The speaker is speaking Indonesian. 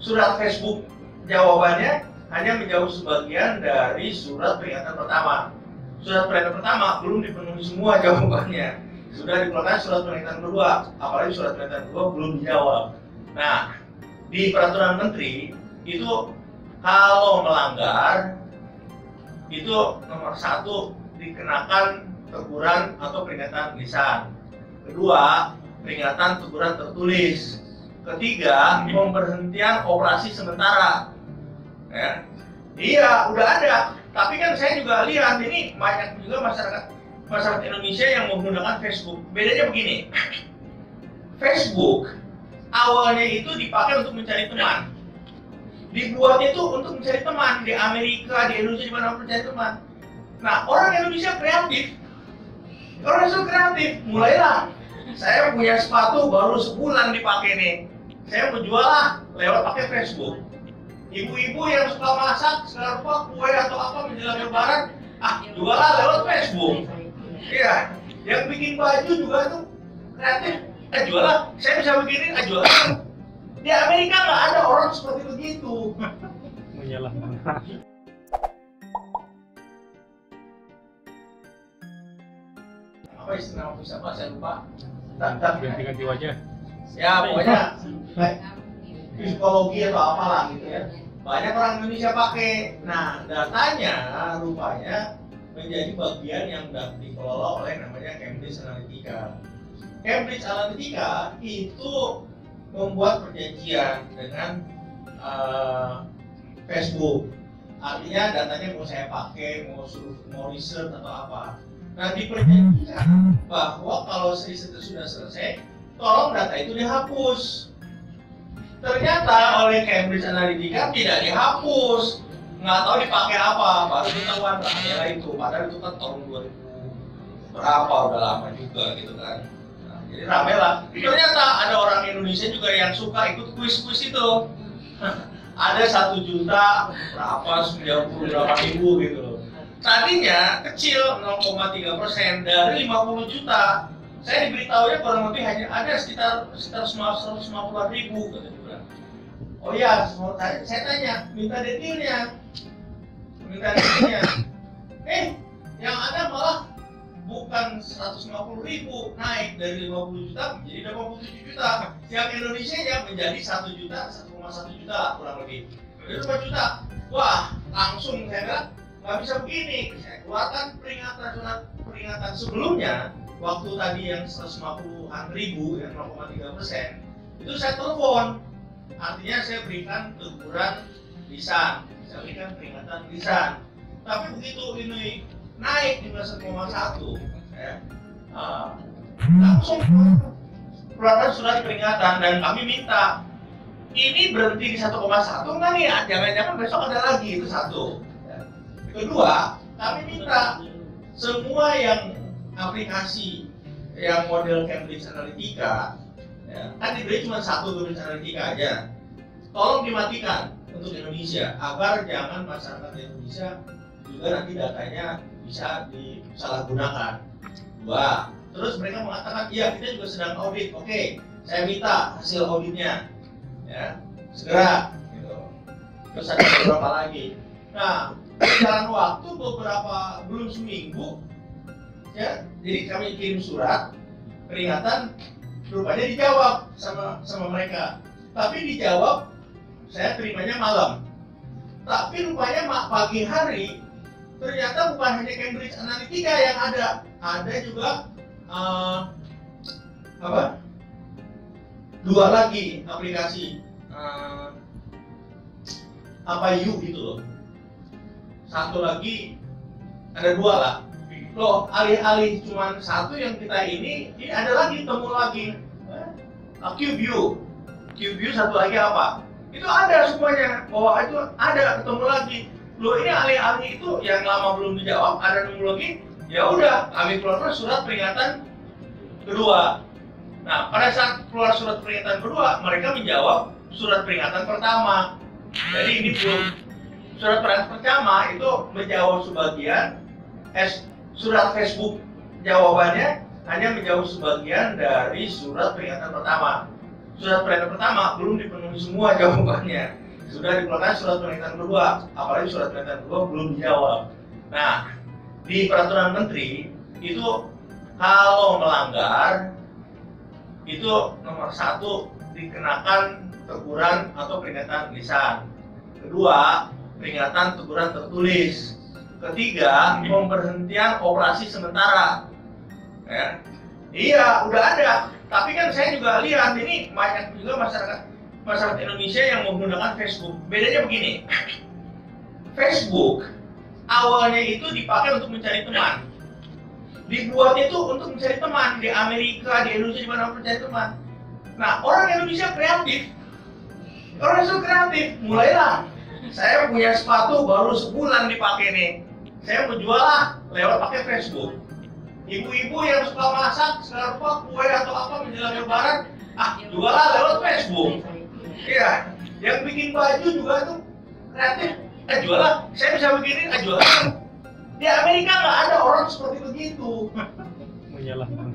surat Facebook jawabannya hanya menjawab sebagian dari surat peringatan pertama. Surat peringatan pertama belum dipenuhi semua jawabannya. Sudah dikeluarkan surat peringatan kedua, apalagi surat peringatan kedua belum dijawab. Nah, di peraturan menteri itu kalau melanggar itu nomor 1 dikenakan teguran atau peringatan lisan. Kedua, peringatan teguran tertulis. Ketiga, pemberhentian operasi sementara. Ya. Iya, udah ada. Tapi kan saya juga lihat ini banyak juga masyarakat Indonesia yang menggunakan Facebook. Bedanya begini, Facebook awalnya itu dipakai untuk mencari teman. Dibuatnya itu untuk mencari teman di Amerika, di Indonesia, di mana mencari teman. Nah, orang Indonesia kreatif. Mulailah. Saya punya sepatu baru sebulan dipakai nih. Saya menjual lah lewat pakai Facebook. Ibu-ibu yang suka masak, segala rupa kue atau apa menjelang lebaran, jual lah lewat Facebook. Iya, yang bikin baju juga tuh kreatif. Jual lah, saya bisa begini, jual lah. Di Amerika nggak ada orang seperti begitu. Menyalahkan. Apa istilah bisa Pak? Saya lupa. Ganti-ganti wajah. Ya pokoknya psikologi atau apalah gitu ya. Banyak orang Indonesia pakai. Nah, datanya rupanya menjadi bagian yang dikelola oleh namanya Cambridge Analytica. Cambridge Analytica itu membuat perjanjian dengan Facebook. Artinya datanya mau saya pakai, mau research atau apa. Nah, diperjanjikan bahwa kalau riset sudah selesai, tolong data itu dihapus. Ternyata oleh Cambridge Analytica tidak dihapus, nggak tahu dipakai apa, baru ketahuan lah itu. Padahal itu kan tahun 2000 berapa, udah lama juga gitu kan. Nah, jadi rame lah. Ternyata ada orang Indonesia juga yang suka ikut kuis-kuis itu. Ada 1 juta berapa, 90 berapa ribu gitu loh. Tadinya kecil 0,3% dari 50 juta. Saya diberitahunya kurang lebih hanya ada sekitar 150 ribu gitu. Oh iya, saya tanya, minta detailnya. Yang ada malah bukan 150 ribu, naik dari 50 juta menjadi 87 juta. Yang Indonesia ya menjadi 1 juta, 1,1 juta kurang lebih. Jadi 2 juta. Wah, langsung saya bilang, nggak bisa begini. Saya keluarkan peringatan sebelumnya, waktu tadi yang 150-an ribu, yang 0,3%, itu saya telepon. Artinya saya berikan teguran lisan, saya berikan peringatan lisan. Tapi begitu ini naik di 1,1, ya, langsung keluarkan surat peringatan dan kami minta ini berhenti di 1,1 nggak nih? Jangan-jangan besok ada lagi itu satu. Ya. Kedua, kami minta semua yang aplikasi yang model Cambridge Analytica, ya, kan diberi cuma 1 Cambridge Analytica aja. Tolong dimatikan untuk Indonesia agar jangan masyarakat Indonesia juga nanti datanya bisa disalahgunakan. 2. Terus mereka mengatakan, iya kita juga sedang audit. Oke, saya minta hasil auditnya, ya segera. Gitu. Terus ada beberapa lagi. Nah, berjalan waktu belum seminggu, ya, jadi kami kirim surat peringatan, rupanya dijawab sama mereka. Tapi dijawab, saya terimanya malam. Tapi rupanya pagi hari, ternyata bukan hanya Cambridge Analytica yang ada juga 2 lagi aplikasi U gitu loh. 1 lagi, ada 2 lah. Loh, alih-alih cuma 1 yang kita ini ada lagi, temu lagi QView 1 lagi apa? Itu ada semuanya, bahwa itu ada, ketemu lagi. Loh, ini alih-alih itu yang lama belum dijawab, ada nemu lagi. Ya udah, kami keluarkan surat peringatan kedua. Nah, pada saat keluar surat peringatan kedua, mereka menjawab surat peringatan pertama. Jadi ini belum, surat peringatan pertama itu menjawab sebagian, surat Facebook jawabannya hanya menjawab sebagian dari surat peringatan pertama. surat perintah pertama belum dipenuhi semua jawabannya. Sudah dikeluarkan surat perintah kedua, apalagi surat perintah kedua belum dijawab. Nah, di peraturan menteri itu kalau melanggar itu nomor 1 dikenakan teguran atau peringatan lisan. Kedua, peringatan teguran tertulis. Ketiga, pemberhentian operasi sementara. Ya. Iya, udah ada. Tapi kan saya juga lihat ini banyak juga masyarakat Indonesia yang menggunakan Facebook. Bedanya begini, Facebook awalnya itu dipakai untuk mencari teman. Dibuatnya itu untuk mencari teman di Amerika, di Indonesia, di mana mencari teman. Nah, orang Indonesia kreatif. Orang Indonesia kreatif, mulailah. Saya punya sepatu baru sebulan dipakai nih. Saya mau jual lah lewat pakai Facebook. Ibu-ibu yang suka masak, suka rupa, kue atau apa menjelang lebaran, jual lah lewat Facebook. Iya, yang bikin baju juga tuh kreatif. Jual lah, saya bisa begini, jual lah. Di Amerika nggak ada orang seperti begitu. Menyalahkan.